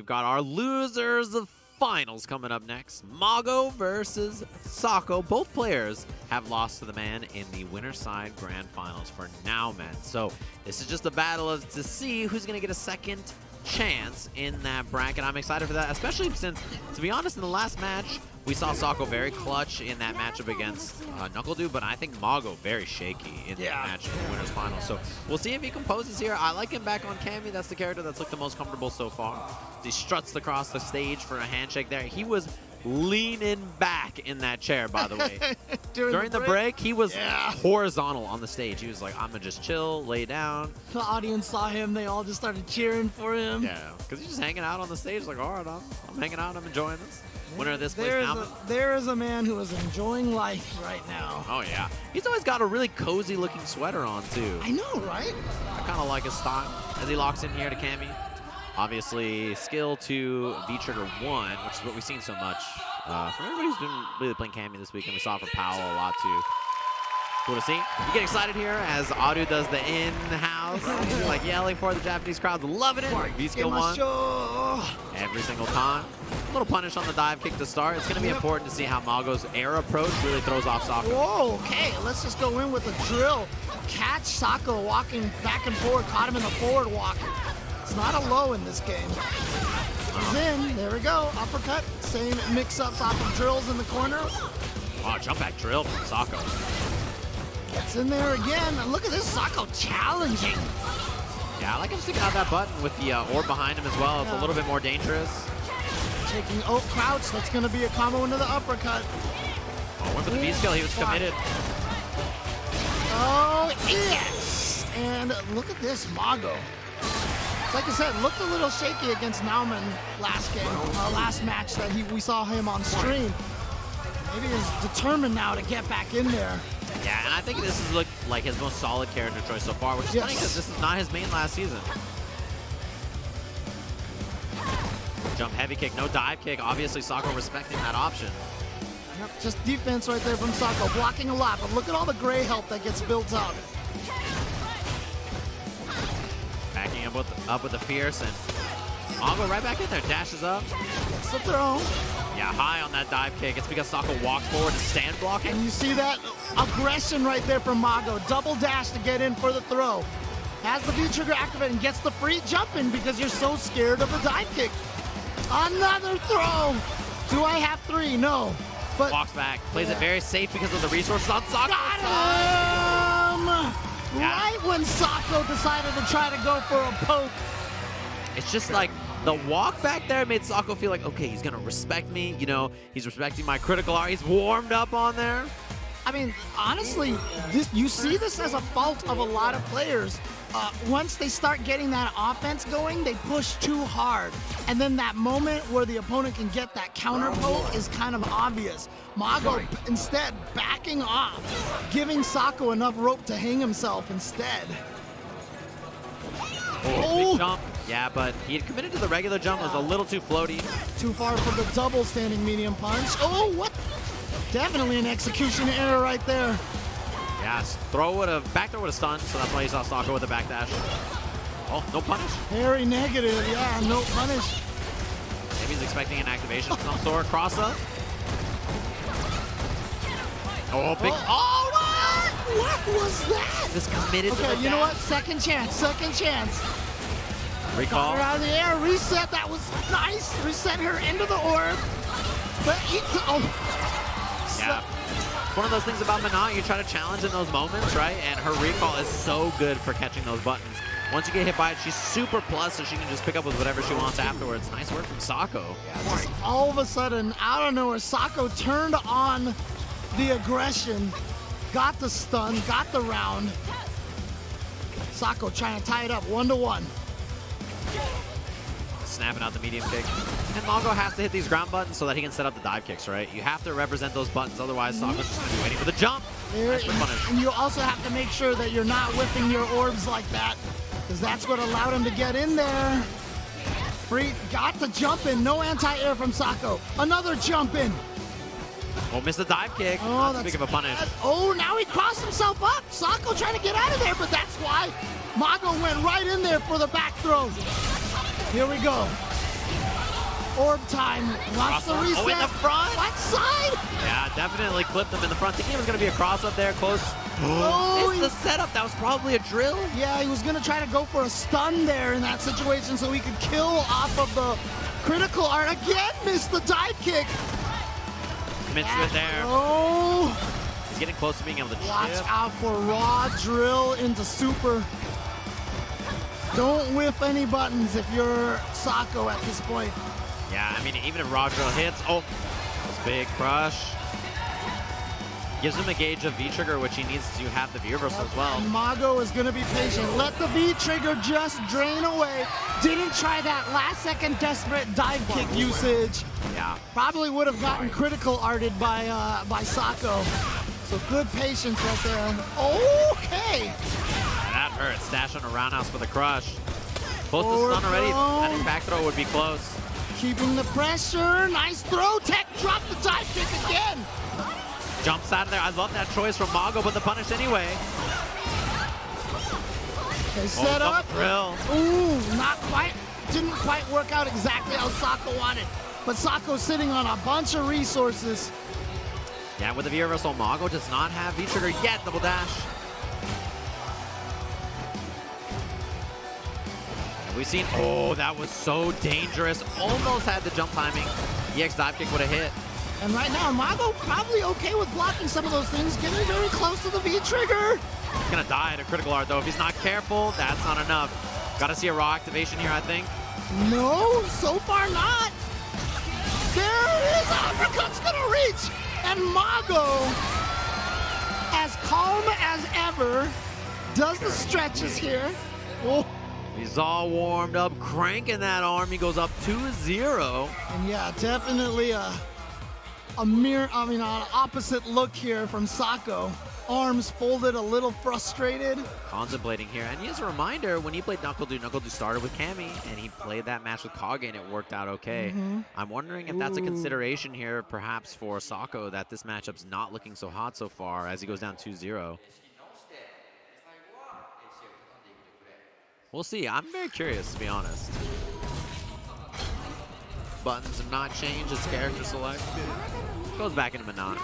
we've got our losers of finals coming up next. Mago versus Sako. Both players have lost to the man in the winner's side grand finals for now, men. So this is just a battle to see who's going to get a second chance in that bracket. I'm excited for that, especially since, to be honest, in the last match, we saw Sako very clutch in that matchup against NuckleDude, but I think Mago very shaky in that match in the winner's final. So we'll see if he composes here. I like him back on Cammy. That's the character that's looked the most comfortable so far. He struts across the stage for a handshake there. He was leaning back in that chair, by the way. During the break, he was horizontal on the stage. He was like, I'm going to just chill, lay down. The audience saw him. They all just started cheering for him. Yeah, because he's just hanging out on the stage like, all right, I'm hanging out. I'm enjoying this. Winner of this place now. There is a man who is enjoying life right now. Oh, yeah. He's always got a really cozy-looking sweater on, too. I know, right? I kind of like his style as he locks in here to Cammy. Obviously, skill to V-Trigger 1, which is what we've seen so much from everybody who's been really playing Cammy this week, and we saw it for Powell a lot, too. Cool to see. You get excited here as Adu does the in-house. He's like yelling for the Japanese crowd's loving it. V-Skill 1 every single time. A little punish on the dive kick to start. It's going to be important to see how Mago's air approach really throws off Sako. Whoa, okay, let's just go in with a drill. Catch Sako walking back and forward. Caught him in the forward walk. It's not a low in this game. He's in. There we go. Uppercut. Same mix-ups off of drills in the corner. Wow, jump back drill from Sako. Gets in there again. And look at this Sako challenging. Yeah, I like him sticking out that button with the orb behind him as well. It's a little bit more dangerous. Taking crouch. That's going to be a combo into the uppercut. Oh, went for the V-skill. He was committed. Oh, yes. And look at this Mago. Like I said, looked a little shaky against Nauman last game, last match that we saw him on stream. Maybe he's determined now to get back in there. Yeah, and I think this has looked like his most solid character choice so far, which is funny because this is not his main last season. Jump heavy kick, no dive kick. Obviously, Sako respecting that option. Yep, just defense right there from Sako, blocking a lot, but look at all the gray help that gets built up. Backing him up with the fierce, and Mago right back in there, dashes up. Gets the throw. Yeah, high on that dive kick. It's because Sako walks forward to stand block it. And you see that aggression right there from Mago. Double dash to get in for the throw. Has the V-trigger activated and gets the free jump in because you're so scared of the dive kick. Another throw. Do I have three? No. But walks back, plays it very safe because of the resources on Sako. Got him! Right when Sako decided to try to go for a poke. It's just like the walk back there made Sako feel like, okay, he's gonna respect me. You know, he's respecting my critical art. He's warmed up on there. I mean, honestly, you see this as a fault of a lot of players. Once they start getting that offense going, they push too hard. And then that moment where the opponent can get that counter poke is kind of obvious. Mago instead backing off, giving Sako enough rope to hang himself instead. Big jump. Yeah, but he had committed to the regular jump. It was a little too floaty. Too far for the double standing medium punch. Oh, what? Definitely an execution error right there. Yes, back throw would have stunned, so that's why you saw Sako with the backdash. Oh, no punish. Very negative, yeah, no punish. Maybe he's expecting an activation of some sort. Cross up. Oh, big. Oh, what was that? This committed to the Okay, you know what? Second chance, second chance. Recall. Got her out of the air, reset, that was nice. Reset her into the orb. But yeah. One of those things about Menat, you try to challenge in those moments, right? And her recall is so good for catching those buttons. Once you get hit by it, she's super plus, so she can just pick up with whatever she wants afterwards. Nice work from Sako. Yeah, just all of a sudden, out of nowhere, Sako turned on the aggression, got the stun, got the round. Sako trying to tie it up 1-1. Snapping out the medium kick. And Mago has to hit these ground buttons so that he can set up the dive kicks, right? You have to represent those buttons, otherwise Sako's just going to be waiting for the jump. And you also have to make sure that you're not whipping your orbs like that, because that's what allowed him to get in there. Free, got the jump in, no anti-air from Sako. Another jump in. Oh, missed the dive kick. Oh, that's big of a punish. Oh, now he crossed himself up. Sako trying to get out of there, but that's why Mago went right in there for the back throw. Here we go. Orb time. Wants the reset. Oh, in the front. Left side. Yeah, definitely clipped him in the front. Thinking it was going to be a cross up there, close. Oh, It's the setup. That was probably a drill. yeah, he was going to try to go for a stun there in that situation so he could kill off of the critical art. Again, missed the dive kick. Missed it there. Oh, He's getting close to being able to watch chip. out for raw drill into super. Don't whip any buttons if you're Sako at this point. Yeah, I mean, even if raw drill hits, that's big crush. Gives him a gauge of V-trigger, which he needs to have the V-reversal as well. And Mago is going to be patient. Let the V-trigger just drain away. Didn't try that last-second desperate dive kick usage. Yeah. Probably would have gotten critical arted by Sako. So good patience right there. Okay. That hurts. Dash on a roundhouse for the crush. Close Forward to stun already. throw. I think back throw would be close. Keeping the pressure. Nice throw. Tech drop the dive kick again. Jumps out of there. I love that choice from Mago, but the punish anyway. They set up. Drill. Ooh, not quite. Didn't quite work out exactly how Sako wanted. But Sako's sitting on a bunch of resources. Yeah, with the V-reversal, Mago does not have V-trigger yet. Double dash. And we've seen, that was so dangerous. Almost had the jump timing. EX dive kick would have hit. And right now, Mago probably okay with blocking some of those things, getting very close to the V-trigger. He's gonna die at a critical art though. If he's not careful, that's not enough. Gotta see a raw activation here, I think. No, so far not. There it is, uppercut's gonna reach. And Mago, as calm as ever, does the stretches here. Oh. He's all warmed up, cranking that arm. He goes up 2-0. And yeah, definitely an opposite look here from Sako. Arms folded, a little frustrated. Contemplating here. And as a reminder, when he played Knuckle Dude started with Cammy, and he played that match with Kage, and it worked out okay. I'm wondering if that's a consideration here, perhaps for Sako, that this matchup's not looking so hot so far as he goes down 2-0. We'll see. I'm very curious, to be honest. Buttons have not changed. His character select goes back into Menat.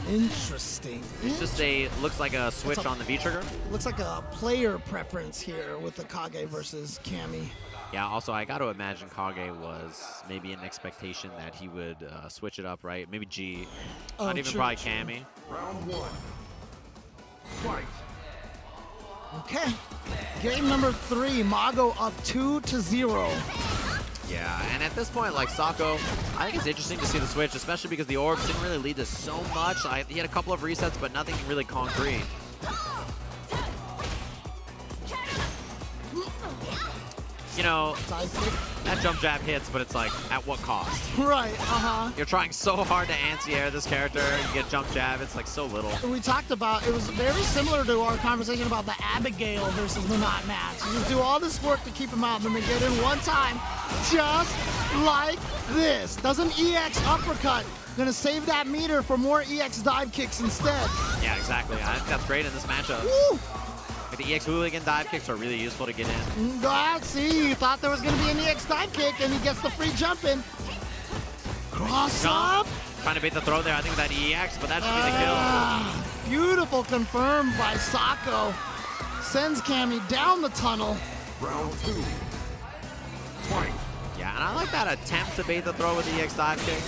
Interesting. It's just looks like a switch on the V-trigger. Looks like a player preference here with the Kage versus Cammy. Yeah, also, I got to imagine Kage was maybe an expectation that he would switch it up, right? Maybe G. Not even probably Cammy. Round one. Fight. Okay. Game number 3, Mago up 2-0. Yeah, and at this point, like Sako, I think it's interesting to see the switch, especially because the orbs didn't really lead to so much. He had a couple of resets, but nothing really concrete. You know, that jump jab hits, but it's like, at what cost? Right, You're trying so hard to anti-air this character, you get jump jab, it's like so little. We talked about, it was very similar to our conversation about the Abigail versus Menat match. You just do all this work to keep him out, and then they get in one time, just like this. Doesn't EX uppercut. Gonna save that meter for more EX dive kicks instead. Yeah, exactly. I think that's great in this matchup. Woo! Like the EX hooligan dive kicks are really useful to get in. See, you thought there was gonna be an EX dive kick, and he gets the free jump in. Cross up. Trying to bait the throw there, I think, with that EX, but that should be the kill. Beautiful confirmed by Sako. Sends Cammy down the tunnel. Round two. Fight. Yeah, and I like that attempt to bait the throw with the EX dive kick.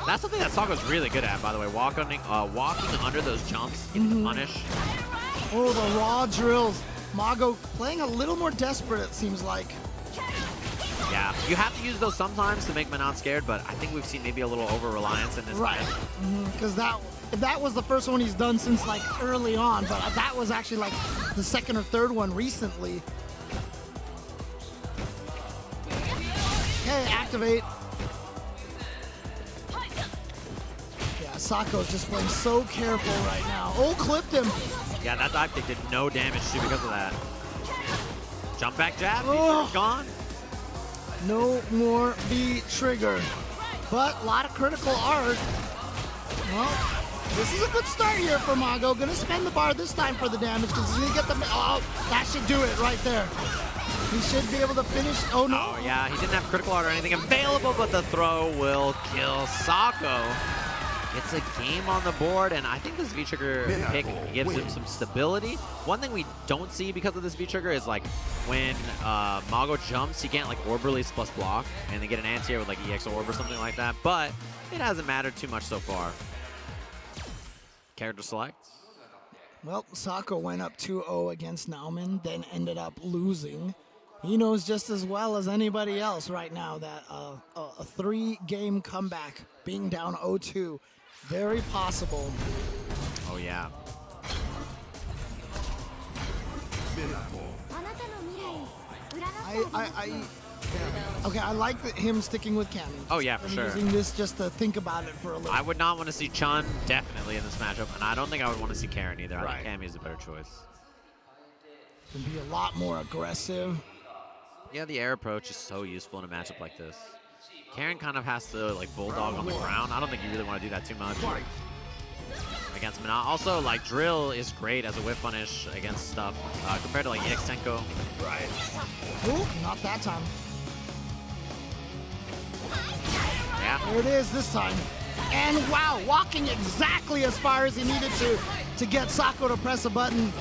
That's something that Sako's really good at, by the way. Walking under those jumps, getting the punish. Oh, the raw drills. Mago playing a little more desperate, it seems like. Yeah, you have to use those sometimes to make Menat scared, but I think we've seen maybe a little over-reliance in this match. Because that was the first one he's done since like early on, but that was actually like the second or third one recently. Okay, activate. Yeah, Sako's just playing so careful right now. Oh, clipped him. Yeah, that dive kick did no damage too because of that. Jump back jab, gone. No more V-trigger. But a lot of critical art. Well, this is a good start here for Mago. Gonna spend the bar this time for the damage because he's gonna get the. Oh, that should do it right there. He should be able to finish. Oh, no. Oh, yeah, he didn't have critical art or anything available, but the throw will kill Sako. It's a game on the board, and I think this V-Trigger pick gives him some stability. One thing we don't see because of this V-Trigger is, like, when Mago jumps, he can't, like, orb release plus block, and they get an anti-air with, like, EX orb or something like that, but it hasn't mattered too much so far. Character select. Well, Sako went up 2-0 against Nauman, then ended up losing. He knows just as well as anybody else right now that a 3-game comeback, being down 0-2, very possible. Oh, yeah. Okay, I like him sticking with Cammy. Oh, yeah, for and sure. Using this just to think about it for a little. I would not want to see Chun definitely in this matchup, and I don't think I would want to see Karen either. Right. I think Cammy is a better choice. Can be a lot more aggressive. Yeah, the air approach is so useful in a matchup like this. Karen kind of has to, like, bulldog on the ground. I don't think you really want to do that too much against Menat. Also, like, drill is great as a whip punish against stuff compared to, like, EX Senko. Right. Ooh, not that time. Yeah. There it is this time. And wow, walking exactly as far as he needed to get Sako to press a button.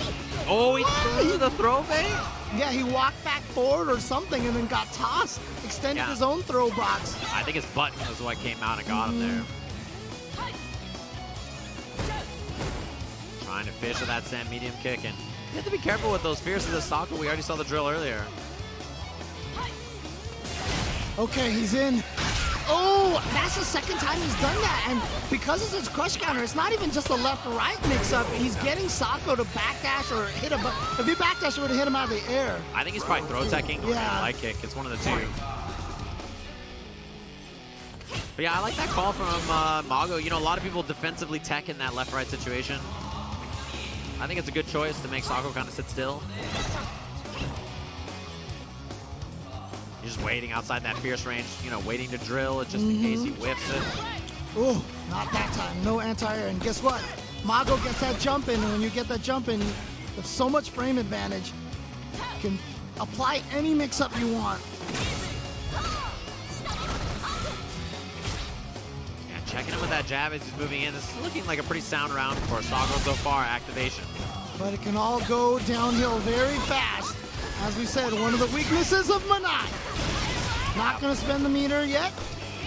Oh, he threw the throw bait? Yeah, he walked back forward or something and then got tossed. Extended his own throw box. I think his button was what came out and got him there. Trying to fish with that sand medium kick, and you have to be careful with those fierces of Sako. We already saw the drill earlier. Okay, he's in. Oh, that's the second time he's done that. And because it's his crush counter, it's not even just a left-right mix-up. He's getting Sako to backdash or hit him. But if he backdash, he would have hit him out of the air. I think he's probably throw teching or light kick. It's one of the two. But yeah, I like that call from Mago. You know, a lot of people defensively tech in that left-right situation. I think it's a good choice to make Sako kind of sit still. You're just waiting outside that fierce range, you know, waiting to drill just in case he whiffs it. Oh, not that time. No anti-air. And guess what? Mago gets that jump in, and when you get that jump in, with so much frame advantage, you can apply any mix-up you want. Yeah, checking him with that jab as he's moving in. This is looking like a pretty sound round for Sako so far, activation. But it can all go downhill very fast. As we said, one of the weaknesses of Menat. Not going to spend the meter yet.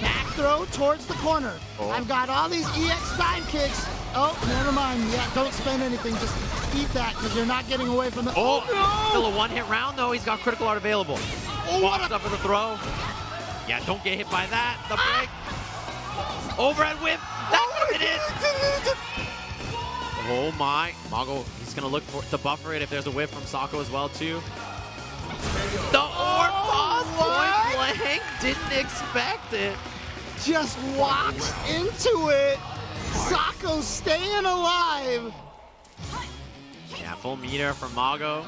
Back throw towards the corner. Oh. I've got all these EX dive kicks. Oh, never mind. Yeah, don't spend anything. Just eat that because you're not getting away from the... Oh, no! Still a one-hit round, though. He's got critical art available. Oh, Walks up for the throw. Yeah, don't get hit by that. The break. Overhead whip. That did it. Oh, my. Mago, he's going to look to buffer it if there's a whip from Sako as well, too. The orb boss point blank. Didn't expect it. Just walks into it. Sako staying alive. Yeah, full meter from Mago.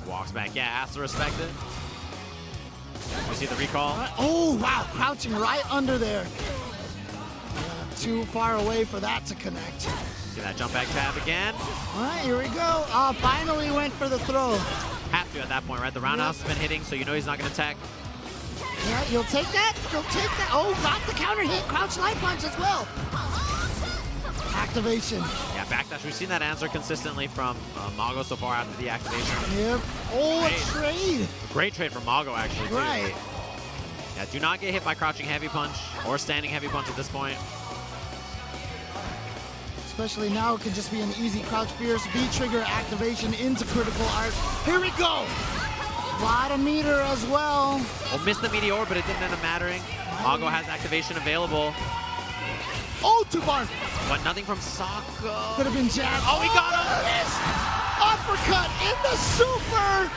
Walks back. Yeah, has to respect it. You see the recall? Oh, wow. Crouching right under there. Too far away for that to connect. See that jump back tab again? All right, here we go. Finally went for the throw. Have to at that point, right? The roundhouse has been hitting, so you know he's not going to tech. Yeah, you'll take that? You'll take that? Oh, got the counter hit. Crouch light punch as well. Activation. Yeah, backdash. We've seen that answer consistently from Mago so far after the activation. Yep. Oh, a trade. Great trade from Mago, actually, too. Right. Yeah, do not get hit by crouching heavy punch or standing heavy punch at this point. Especially now, it could just be an easy crouch fierce V-trigger activation into critical art. Here we go. A lot of meter as well. Oh, missed the meteor, but it didn't end up mattering. Mago has activation available. Oh, 2 bars. But nothing from Sako. Could have been jabbed. Oh, he got him. Uppercut in the super.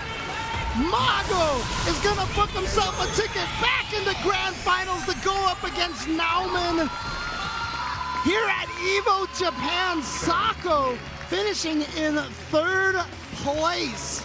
Mago is going to book himself a ticket back into Grand Finals to go up against Nauman. Here at EVO Japan, Sako finishing in 3rd place.